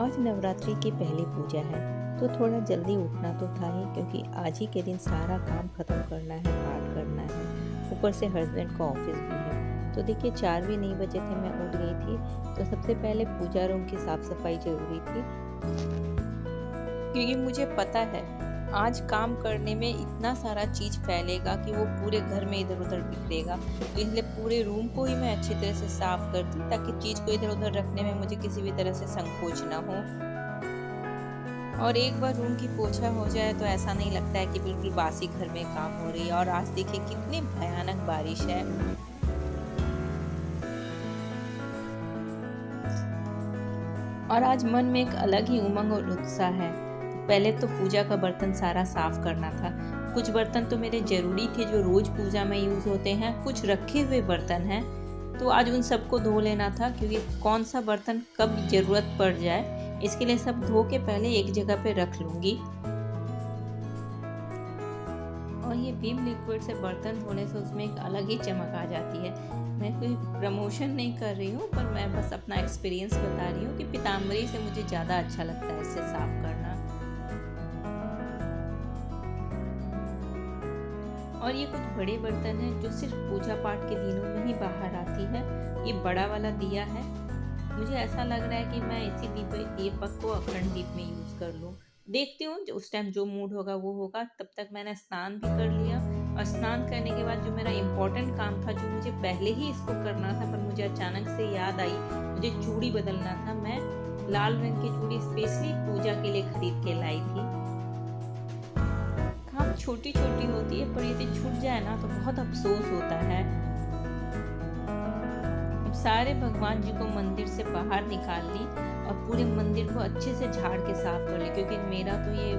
आज नवरात्रि की पहली पूजा है तो थोड़ा जल्दी उठना तो था ही, क्योंकि आज ही के दिन सारा काम ख़त्म करना है, पाठ करना है। ऊपर से हस्बैंड का ऑफिस भी है। तो देखिए 4 भी नहीं बजे थे, मैं उठ गई थी। तो सबसे पहले पूजा रूम की साफ़ सफाई ज़रूरी थी, क्योंकि मुझे पता है आज काम करने में इतना सारा चीज़ फैलेगा कि वो पूरे घर में इधर उधर बिखरेगा। तो इसलिए पूरे रूम को ही मैं अच्छी तरह से साफ़ कर दी, ताकि चीज़ को इधर उधर रखने में मुझे किसी भी तरह से संकोच ना हो। और एक बार रूम की पोछा हो जाए तो ऐसा नहीं लगता है कि बिल्कुल बासी घर में काम हो रही है। और आज देखिए कितनी भयानक बारिश है। और आज मन में एक अलग ही उमंग और उत्साह है। पहले तो पूजा का बर्तन सारा साफ करना था। कुछ बर्तन तो मेरे ज़रूरी थे जो रोज़ पूजा में यूज़ होते हैं, कुछ रखे हुए बर्तन हैं तो आज उन सबको धो लेना था, क्योंकि कौन सा बर्तन कब ज़रूरत पड़ जाए इसके लिए सब धो के पहले एक जगह पे रख लूँगी। और ये विम लिक्विड से बर्तन धोने से उसमें एक अलग ही चमक आ जाती है। मैं कोई प्रमोशन नहीं कर रही हूँ, पर मैं बस अपना एक्सपीरियंस बता रही हूँ कि पीताम्बरी से मुझे ज़्यादा अच्छा लगता है इससे साफ करना। और ये कुछ बड़े बर्तन हैं जो सिर्फ पूजा पाठ के दिनों में ही बाहर आती है। ये बड़ा वाला दिया है, मुझे ऐसा लग रहा है कि मैं इसी दीपक को अखंड दीप में यूज़ कर लूँ। देखती हूँ उस टाइम जो मूड होगा वो होगा। तब तक मैंने स्नान भी कर लिया। और स्नान करने के बाद जो मेरा इम्पोर्टेंट काम था, जो मुझे पहले ही इसको करना था पर मुझे अचानक से याद आई, मुझे चूड़ी बदलना था। मैं लाल रंग की चूड़ी स्पेशली पूजा के लिए खरीद के लाई थी। काम छोटी छोटी होती है, पर यदि छूट जाए ना तो बहुत अफसोस होता है। अब सारे भगवान जी को मंदिर से बाहर निकाल ली और पूरे मंदिर को अच्छे से झाड़ के साफ कर ली, क्योंकि मेरा तो ये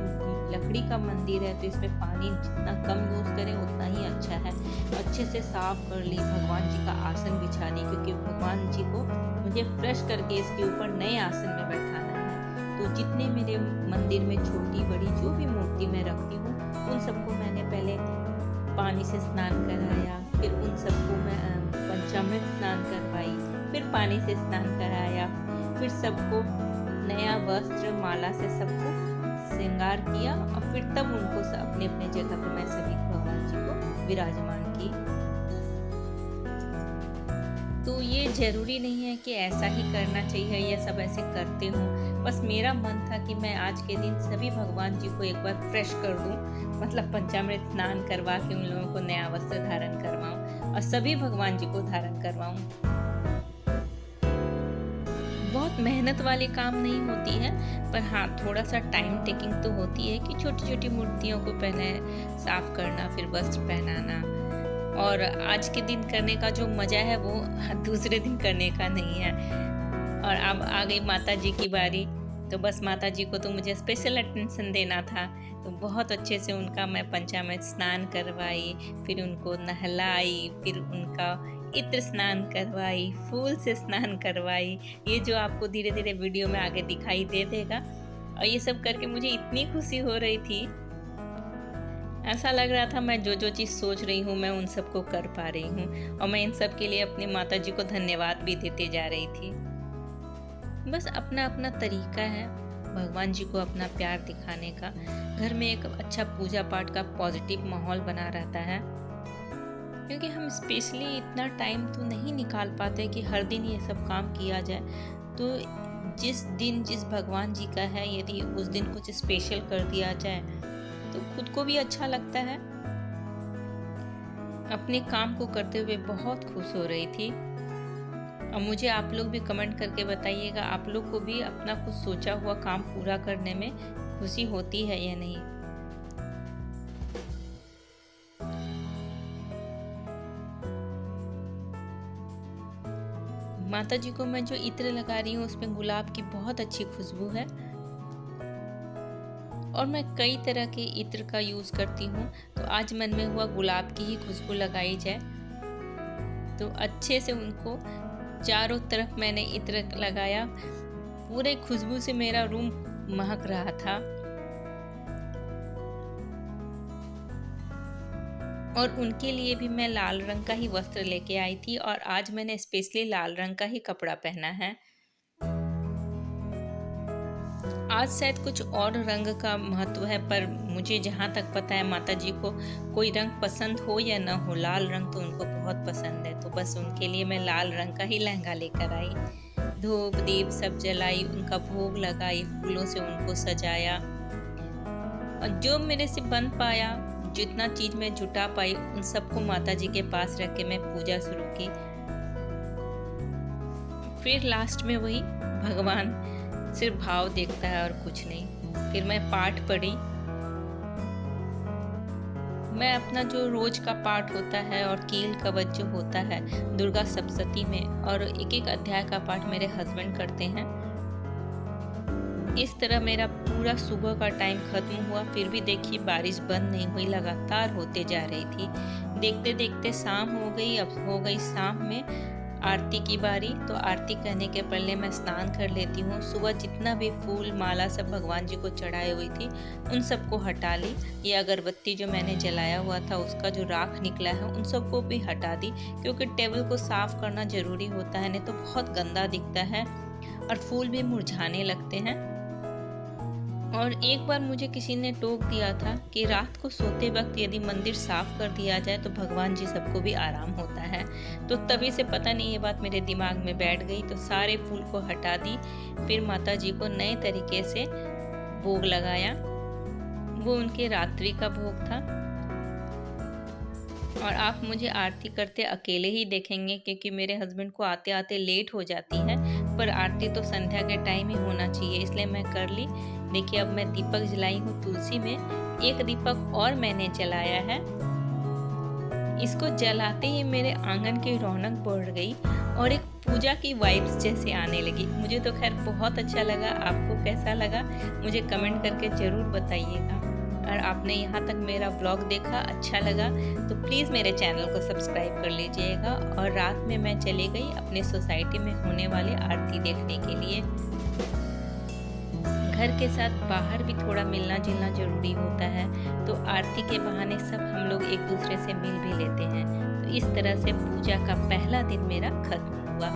लकड़ी का मंदिर है तो इसमें पानी जितना कम यूज़ करें उतना ही अच्छा है। अच्छे से साफ कर ली, भगवान जी का आसन बिछा दी, क्योंकि भगवान जी को मुझे फ्रेश करके इसके ऊपर नए आसन में बैठाना है। तो जितने मेरे मंदिर में छोटी बड़ी जो भी मूर्ति मैं रखती हूँ, उन सबको मैंने पहले पानी से स्नान कराया, फिर उन सबको मैं पंचामृत स्नान करवाई, फिर पानी से स्नान कराया, फिर सबको नया वस्त्र माला से सबको श्रृंगार किया और फिर तब उनको अपने अपने जगह पर मैं सभी भगवान जी को विराजमान की। तो ये ज़रूरी नहीं है कि ऐसा ही करना चाहिए या सब ऐसे करते हों। बस मेरा मन था कि मैं आज के दिन सभी भगवान जी को एक बार फ्रेश कर दूं, मतलब पंचामृत स्नान करवा के उन लोगों को नया वस्त्र धारण करवाऊं और सभी भगवान जी को धारण करवाऊं। बहुत मेहनत वाली काम नहीं होती है, पर हाँ थोड़ा सा टाइम टेकिंग तो होती है कि छोटी छोटी मूर्तियों को पहले साफ करना, फिर वस्त्र पहनाना। और आज के दिन करने का जो मज़ा है वो दूसरे दिन करने का नहीं है। और अब आ गई माता जी की बारी, तो बस माता जी को तो मुझे स्पेशल अटेंशन देना था। तो बहुत अच्छे से उनका मैं पंचामृत स्नान करवाई, फिर उनको नहलाई, फिर उनका इत्र स्नान करवाई, फूल से स्नान करवाई। ये जो आपको धीरे धीरे वीडियो में आगे दिखाई दे देगा। और ये सब करके मुझे इतनी खुशी हो रही थी, ऐसा लग रहा था मैं जो जो चीज़ सोच रही हूँ मैं उन सबको कर पा रही हूँ। और मैं इन सब के लिए अपनी माता जी को धन्यवाद भी देते जा रही थी। बस अपना अपना तरीका है भगवान जी को अपना प्यार दिखाने का। घर में एक अच्छा पूजा पाठ का पॉजिटिव माहौल बना रहता है, क्योंकि हम स्पेशली इतना टाइम तो नहीं निकाल पाते कि हर दिन ये सब काम किया जाए। तो जिस दिन जिस भगवान जी का है, यदि उस दिन कुछ स्पेशल कर दिया जाए तो खुद को भी अच्छा लगता है। अपने काम को करते हुए बहुत खुश हो रही थी। और मुझे आप लोग भी कमेंट करके बताइएगा, आप लोग को भी अपना कुछ सोचा हुआ काम पूरा करने में खुशी होती है या नहीं। माता जी को मैं जो इत्र लगा रही हूँ उसमें गुलाब की बहुत अच्छी खुशबू है। और मैं कई तरह के इत्र का यूज़ करती हूँ, तो आज मन में हुआ गुलाब की ही खुशबू लगाई जाए। तो अच्छे से उनको चारों तरफ मैंने इत्र लगाया। पूरे खुशबू से मेरा रूम महक रहा था। और उनके लिए भी मैं लाल रंग का ही वस्त्र लेके आई थी और आज मैंने स्पेशली लाल रंग का ही कपड़ा पहना है। आज शायद कुछ और रंग का महत्व है, पर मुझे जहाँ तक पता है माता जी को कोई रंग पसंद हो या ना हो, लाल रंग तो उनको बहुत पसंद है। तो बस उनके लिए मैं लाल रंग का ही लहंगा लेकर आई। धूप दीप सब जलाई, उनका भोग लगाई, फूलों से उनको सजाया और जो मेरे से बन पाया, जितना चीज मैं जुटा पाई, उन सबको माता जी के पास रख के मैं पूजा शुरू की। फिर लास्ट में वही भगवान सिर्फ भाव देखता है और कुछ नहीं। फिर मैं पाठ पढ़ी। मैं अपना जो रोज का पाठ होता है और कील कवच जो होता है दुर्गा सप्तशती में, और एक एक अध्याय का पाठ मेरे हस्बैंड करते हैं। इस तरह मेरा पूरा सुबह का टाइम खत्म हुआ। फिर भी देखिए बारिश बंद नहीं हुई, लगातार होते जा रही थी। देखते देखते शाम हो गई। अब हो गई शाम में आरती की बारी। तो आरती करने के पहले मैं स्नान कर लेती हूँ। सुबह जितना भी फूल माला सब भगवान जी को चढ़ाई हुई थी उन सबको हटा ली। ये अगरबत्ती जो मैंने जलाया हुआ था उसका जो राख निकला है उन सबको भी हटा दी, क्योंकि टेबल को साफ करना जरूरी होता है, नहीं तो बहुत गंदा दिखता है और फूल भी मुरझाने लगते हैं। और एक बार मुझे किसी ने टोक दिया था कि रात को सोते वक्त यदि मंदिर साफ कर दिया जाए तो भगवान जी सबको भी आराम होता है। तो तभी से पता नहीं ये बात मेरे दिमाग में बैठ गई। तो सारे फूल को हटा दी। फिर माता जी को नए तरीके से भोग लगाया। वो उनके रात्रि का भोग था। और आप मुझे आरती करते अकेले ही देखेंगे, क्योंकि मेरे हस्बैंड को आते आते लेट हो जाती है। पर आरती तो संध्या के टाइम ही होना चाहिए, इसलिए मैं कर ली। देखिए अब मैं दीपक जलाई हूँ तुलसी में। एक दीपक और मैंने जलाया है। इसको जलाते ही मेरे आंगन की रौनक बढ़ गई और एक पूजा की वाइब्स जैसे आने लगी। मुझे तो खैर बहुत अच्छा लगा। आपको कैसा लगा मुझे कमेंट करके ज़रूर बताइएगा। और आपने यहाँ तक मेरा ब्लॉग देखा, अच्छा लगा तो प्लीज़ मेरे चैनल को सब्सक्राइब कर लीजिएगा। और रात में मैं चली गई अपने सोसाइटी में होने वाले आरती देखने के लिए। घर के साथ बाहर भी थोड़ा मिलना जुलना जरूरी होता है, तो आरती के बहाने सब हम लोग एक दूसरे से मिल भी लेते हैं। तो इस तरह से पूजा का पहला दिन मेरा खत्म हुआ।